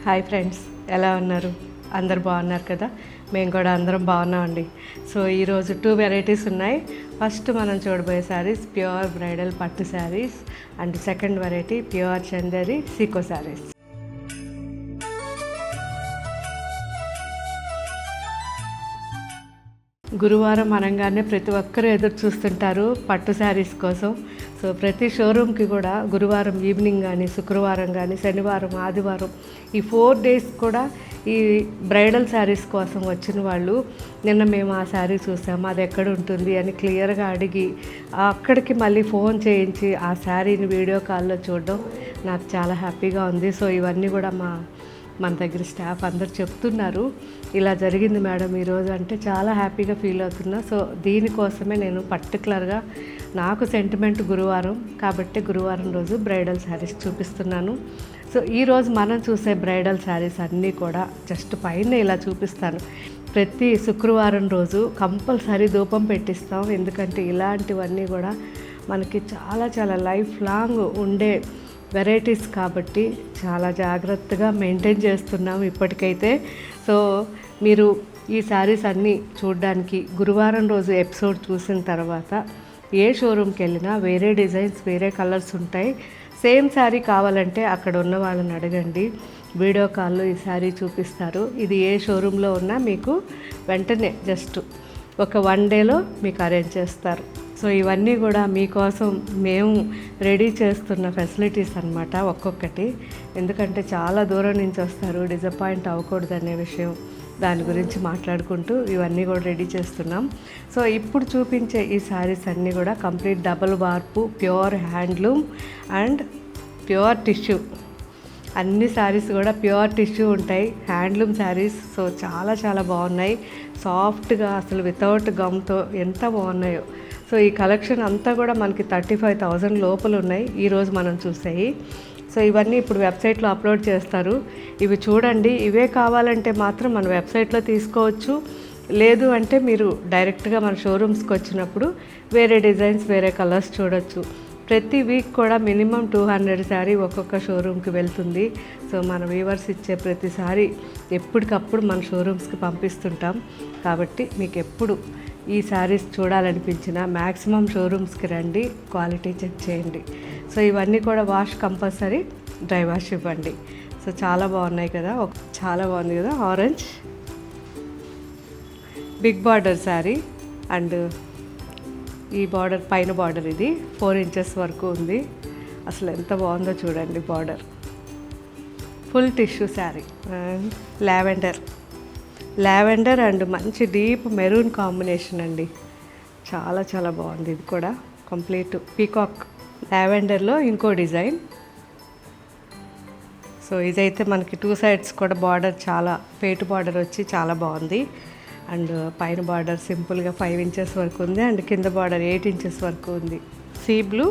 Hi friends, ఎలా ఉన్నారు? అందరు బాగున్నారు కదా? మేము కూడా అందరం బాగున్నామండి. సో ఈరోజు 2 వెరైటీస్ ఉన్నాయి. ఫస్ట్ మనం చూడబోయే saris pure bridal pattu saris and second variety pure Chanderi seco saris. గురువారం అనగానే ప్రతి ఒక్కరూ ఎదురు చూస్తుంటారు పట్టు శారీస్ కోసం. సో ప్రతి షోరూమ్కి కూడా గురువారం ఈవినింగ్ కానీ, శుక్రవారం కానీ, శనివారం, ఆదివారం ఈ 4 డేస్ కూడా ఈ బ్రైడల్ శారీస్ కోసం వచ్చిన వాళ్ళు నిన్న మేము ఆ శారీ చూసాము, అది ఎక్కడ ఉంటుంది అని క్లియర్గా అడిగి అక్కడికి మళ్ళీ ఫోన్ చేయించి ఆ శారీని వీడియో కాల్లో చూడడం నాకు చాలా హ్యాపీగా ఉంది. సో ఇవన్నీ కూడా మన దగ్గర స్టాఫ్ అందరు చెప్తున్నారు, ఇలా జరిగింది మేడం ఈరోజు అంటే చాలా హ్యాపీగా ఫీల్ అవుతున్నా. సో దీనికోసమే నేను పర్టికులర్గా నాకు సెంటిమెంట్ గురువారం కాబట్టి గురువారం రోజు బ్రైడల్ శారీస్ చూపిస్తున్నాను. సో ఈరోజు మనం చూసే బ్రైడల్ శారీస్ అన్నీ కూడా జస్ట్ పైన ఇలా చూపిస్తాను. ప్రతి శుక్రవారం రోజు కంపల్సరీ ధూపం పెట్టిస్తాం, ఎందుకంటే ఇలాంటివన్నీ కూడా మనకి చాలా లైఫ్ లాంగ్ ఉండే వెరైటీస్ కాబట్టి చాలా జాగ్రత్తగా మెయింటైన్ చేస్తున్నాం ఇప్పటికైతే. సో మీరు ఈ శారీస్ అన్నీ చూడడానికి గురువారం రోజు ఎపిసోడ్ చూసిన తర్వాత ఏ షోరూమ్కి వెళ్ళినా వేరే డిజైన్స్, వేరే కలర్స్ ఉంటాయి. సేమ్ శారీ కావాలంటే అక్కడ ఉన్న వాళ్ళని అడగండి, వీడియో కాల్లో ఈ శారీ చూపిస్తారు. ఇది ఏ షోరూంలో ఉన్నా మీకు వెంటనే జస్ట్ ఒక 1 డేలో మీకు అరేంజ్ చేస్తారు. సో ఇవన్నీ కూడా మీకోసం మేము రెడీ చేస్తున్న ఫెసిలిటీస్ అన్నమాట ఒక్కొక్కటి. ఎందుకంటే చాలా దూరం నుంచి వస్తారు, డిసప్పాయింట్ అవ్వకూడదు అనే విషయం, దాని గురించి మాట్లాడుకుంటూ ఇవన్నీ కూడా రెడీ చేస్తున్నాం. సో ఇప్పుడు చూపించే ఈ శారీస్ అన్నీ కూడా కంప్లీట్ డబుల్ వార్పు, pure handloom and pure tissue. అన్ని శారీస్ కూడా ప్యూర్ టిష్యూ ఉంటాయి, హ్యాండ్లూమ్ శారీస్. సో చాలా బాగున్నాయి, సాఫ్ట్గా, అసలు వితౌట్ గమ్తో ఎంత బాగున్నాయో. సో ఈ కలెక్షన్ అంతా కూడా మనకి 35,000 లోపల ఉన్నాయి ఈరోజు మనం చూసాయి. సో ఇవన్నీ ఇప్పుడు వెబ్సైట్లో అప్లోడ్ చేస్తారు, ఇవి చూడండి. ఇవే కావాలంటే మాత్రం మన వెబ్సైట్లో తీసుకోవచ్చు, లేదు అంటే మీరు డైరెక్ట్గా మన షోరూమ్స్కి వచ్చినప్పుడు వేరే డిజైన్స్, వేరే కలర్స్ చూడొచ్చు. ప్రతి వీక్ కూడా మినిమం 200 శారీ ఒక్కొక్క షోరూమ్కి వెళ్తుంది. సో మన వ్యూవర్స్ ఇచ్చే ప్రతిసారి ఎప్పటికప్పుడు మన షోరూమ్స్కి పంపిస్తుంటాం. కాబట్టి మీకు ఎప్పుడు ఈ శారీస్ చూడాలనిపించిన మ్యాక్సిమం షోరూమ్స్కి రండి, క్వాలిటీ చెక్ చేయండి. సో ఇవన్నీ కూడా వాష్ కంపల్సరీ, డ్రై వాష్ ఇవ్వండి. సో చాలా బాగున్నాయి కదా, చాలా బాగుంది కదా. Orange big border sari and ఈ బార్డర్, పైన బార్డర్ ఇది 4 ఇంచెస్ వరకు ఉంది. అసలు ఎంత బాగుందో చూడండి border. Full tissue sari, lavender and మంచి డీప్ మెరూన్ కాంబినేషన్ అండి. చాలా బాగుంది. ఇది కూడా కంప్లీట్ పీకాక్ లావెండర్లో ఇంకో డిజైన్. సో ఇదైతే మనకి 2 సైడ్స్ కూడా బార్డర్ చాలా పేటు బార్డర్ వచ్చి చాలా బాగుంది. అండ్ పైన బార్డర్ సింపుల్గా 5 ఇంచెస్ వరకు ఉంది అండ్ కింద బార్డర్ 8 ఇంచెస్ వరకు ఉంది. సీ బ్లూ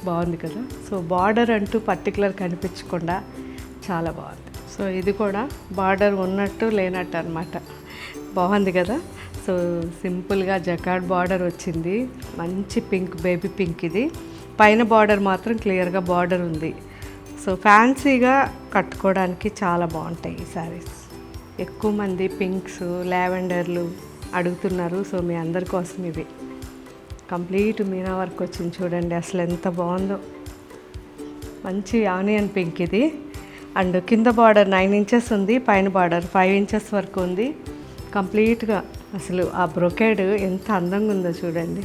బాగుంది కదా. సో బార్డర్ అంటూ పర్టికులర్ కనిపించకుండా చాలా బాగుంది. సో ఇది కూడా బార్డర్ ఉన్నట్టు లేనట్టు అనమాట, బాగుంది కదా. సో సింపుల్గా జకార్డ్ బార్డర్ వచ్చింది, మంచి పింక్, బేబీ పింక్. ఇది పైన బార్డర్ మాత్రం క్లియర్గా బార్డర్ ఉంది. సో ఫ్యాన్సీగా కట్టుకోవడానికి చాలా బాగుంటాయి ఈ శారీస్. ఎక్కువ మంది పింక్స్, లావెండర్లు అడుగుతున్నారు. సో మీ అందరి కోసం ఇవి కంప్లీట్ మీనా వర్క్ వచ్చింది చూడండి, అసలు ఎంత బాగుందో. మంచి ఆనియన్ పింక్ ఇది. అండ్ కింద బార్డర్ 9 ఇంచెస్ ఉంది, పైన బార్డర్ 5 ఇంచెస్ వరకు ఉంది. కంప్లీట్గా అసలు ఆ బ్రొకేడ్ ఎంత అందంగా ఉందో చూడండి.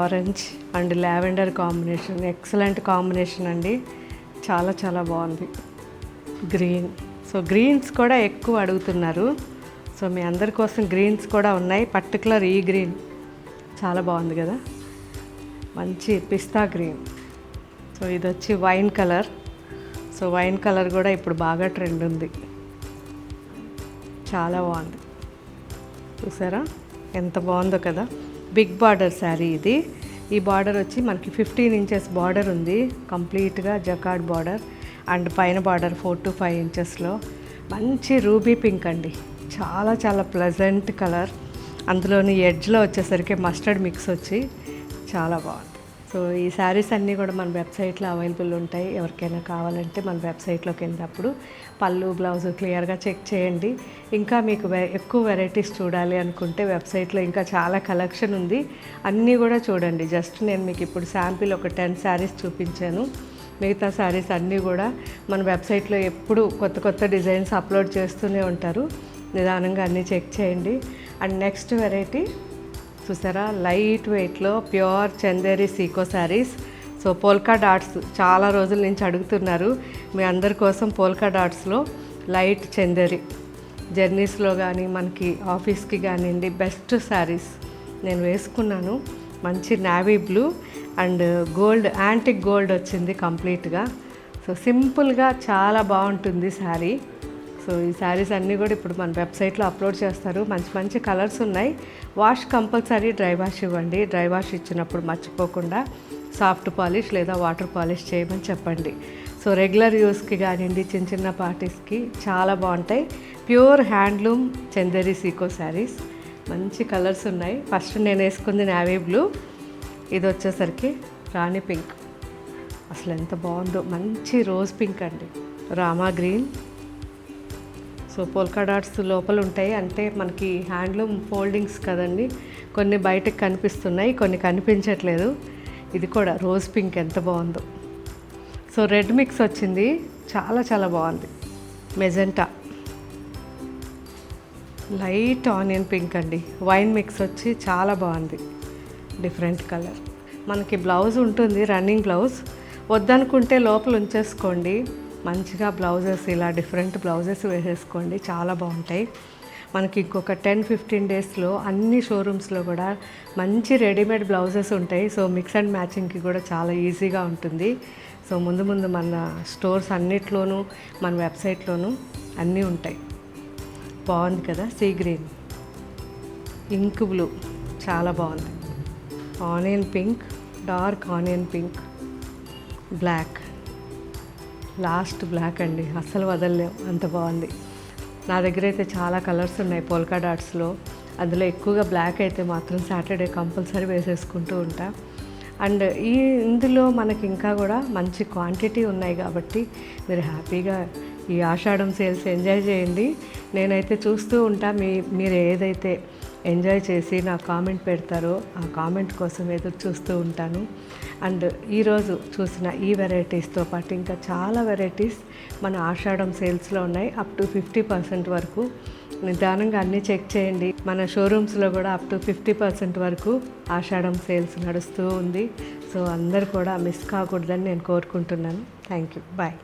Orange and lavender combination, excellent combination అండి. చాలా బాగుంది. గ్రీన్, సో గ్రీన్స్ కూడా ఎక్కువ అడుగుతున్నారు. సో మీ అందరి కోసం గ్రీన్స్ కూడా ఉన్నాయి. పర్టికులర్ ఈ గ్రీన్ చాలా బాగుంది కదా, మంచి పిస్తా గ్రీన్. సో ఇది వచ్చి wine colour. So wine colour కూడా ఇప్పుడు బాగా ట్రెండ్ ఉంది, చాలా బాగుంది. చూసారా ఎంత బాగుందో కదా. బిగ్ బార్డర్ శారీ ఇది. ఈ బార్డర్ వచ్చి మనకి 15 ఇంచెస్ బార్డర్ ఉంది, కంప్లీట్గా జకార్డ్ బార్డర్. అండ్ పైన బార్డర్ 4 to 5 ఇంచెస్లో మంచి రూబీ పింక్ అండి. చాలా ప్లెజెంట్ కలర్. అందులోని ఎడ్జ్లో వచ్చేసరికి మస్టర్డ్ మిక్స్ వచ్చి చాలా బాగుంది. సో ఈ శారీస్ అన్నీ కూడా మన వెబ్సైట్లో అవైలబుల్ ఉంటాయి. ఎవరికైనా కావాలంటే మన వెబ్సైట్లోకి వెళ్ళినప్పుడు పళ్ళు బ్లౌజ్ క్లియర్గా చెక్ చేయండి. ఇంకా మీకు ఎక్కువ వెరైటీస్ చూడాలి అనుకుంటే వెబ్సైట్లో ఇంకా చాలా కలెక్షన్ ఉంది, అన్నీ కూడా చూడండి. జస్ట్ నేను మీకు ఇప్పుడు శాంపిల్ ఒక 10 శారీస్ చూపించాను. మిగతా శారీస్ అన్నీ కూడా మన వెబ్సైట్లో ఎప్పుడు కొత్త కొత్త డిజైన్స్ అప్లోడ్ చేస్తూనే ఉంటారు. నిదానంగా అన్నీ చెక్ చేయండి. అండ్ నెక్స్ట్ వెరైటీ చూసారా, లైట్ వెయిట్లో pure Chanderi seco saris. So polka dots చాలా రోజుల నుంచి అడుగుతున్నారు. మీ అందరి కోసం పోల్కా డాట్స్లో లైట్ చందేరి జర్నీస్లో కానీ మనకి ఆఫీస్కి కానివ్వండి బెస్ట్ శారీస్ నేను వేసుకున్నాను. మంచి navy blue and gold, antique gold వచ్చింది కంప్లీట్గా. సో సింపుల్గా చాలా బాగుంటుంది శారీ. సో ఈ శారీస్ అన్నీ కూడా ఇప్పుడు మన వెబ్సైట్లో అప్లోడ్ చేస్తారు. మంచి మంచి కలర్స్ ఉన్నాయి. వాష్ కంపల్సరీ డ్రై వాష్ ఇవ్వండి. డ్రై వాష్ ఇచ్చినప్పుడు మర్చిపోకుండా సాఫ్ట్ పాలిష్ లేదా వాటర్ పాలిష్ చేయమని చెప్పండి. సో రెగ్యులర్ యూస్కి కానివ్వండి, చిన్న చిన్న పార్టీస్కి చాలా బాగుంటాయి. Pure handloom Chanderi seco saris. మంచి కలర్స్ ఉన్నాయి. ఫస్ట్ నేను వేసుకుంది నావీ బ్లూ, ఇది వచ్చేసరికి రాణి పింక్. అసలు ఎంత బాగుందో, మంచి రోజ్ పింక్ అండి, Rama green. So polka dots లోపల ఉంటాయి, అంటే మనకి హ్యాండ్లూమ్ ఫోల్డింగ్స్ కదండి, కొన్ని బయటకు కనిపిస్తున్నాయి, కొన్ని కనిపించట్లేదు. ఇది కూడా రోజ్ పింక్ ఎంత బాగుందో. సో రెడ్ మిక్స్ వచ్చింది, చాలా చాలా బాగుంది. మెజెంటా, లైట్ ఆనియన్ పింక్ అండి, వైన్ మిక్స్ వచ్చి చాలా బాగుంది, డిఫరెంట్ కలర్. మనకి బ్లౌజ్ ఉంటుంది, రన్నింగ్ బ్లౌజ్. వద్దనుకుంటే లోపల ఉంచేసుకోండి. మంచిగా బ్లౌజెస్ ఇలా డిఫరెంట్ బ్లౌజెస్ వేసేసుకోండి, చాలా బాగుంటాయి. మనకి ఇంకొక 10-15 డేస్లో అన్ని షోరూమ్స్లో కూడా మంచి రెడీమేడ్ బ్లౌజెస్ ఉంటాయి. సో మిక్స్ అండ్ మ్యాచింగ్కి కూడా చాలా ఈజీగా ఉంటుంది. సో ముందు ముందు మన స్టోర్స్ అన్నిట్లోనూ మన వెబ్సైట్లోనూ అన్నీ ఉంటాయి. బాగుంది కదా, సీ గ్రీన్, ఇంక్ బ్లూ చాలా బాగుంది, onion pink, dark onion pink, black, last black అండి, అస్సలు వదలలేం, అంత బాగుంది. నా దగ్గర అయితే చాలా కలర్స్ ఉన్నాయి పోల్కా డాట్స్లో. అందులో ఎక్కువగా బ్లాక్ అయితే మాత్రం సాటర్డే కంపల్సరీ వేసేసుకుంటూ ఉంటా. అండ్ ఇందులో మనకి ఇంకా కూడా మంచి క్వాంటిటీ ఉన్నాయి కాబట్టి మీరు హ్యాపీగా ఈ ఆషాఢం సేల్స్ ఎంజాయ్ చేయండి. నేనైతే చూస్తూ ఉంటా, మీరు ఏదైతే ఎంజాయ్ చేసి నా కామెంట్ పెడతారో ఆ కామెంట్ కోసం ఎదురు చూస్తూ ఉంటాను. అండ్ ఈరోజు చూసిన ఈ వెరైటీస్తో పాటు ఇంకా చాలా వెరైటీస్ మన ఆషాఢం సేల్స్లో ఉన్నాయి, అప్ టు 50% వరకు. నిదానంగా అన్నీ చెక్ చేయండి. మన షోరూమ్స్లో కూడా అప్ టు 50% వరకు ఆషాఢం సేల్స్ నడుస్తూ ఉంది. సో అందరు కూడా మిస్ కాకూడదని నేను కోరుకుంటున్నాను. Thank you, bye.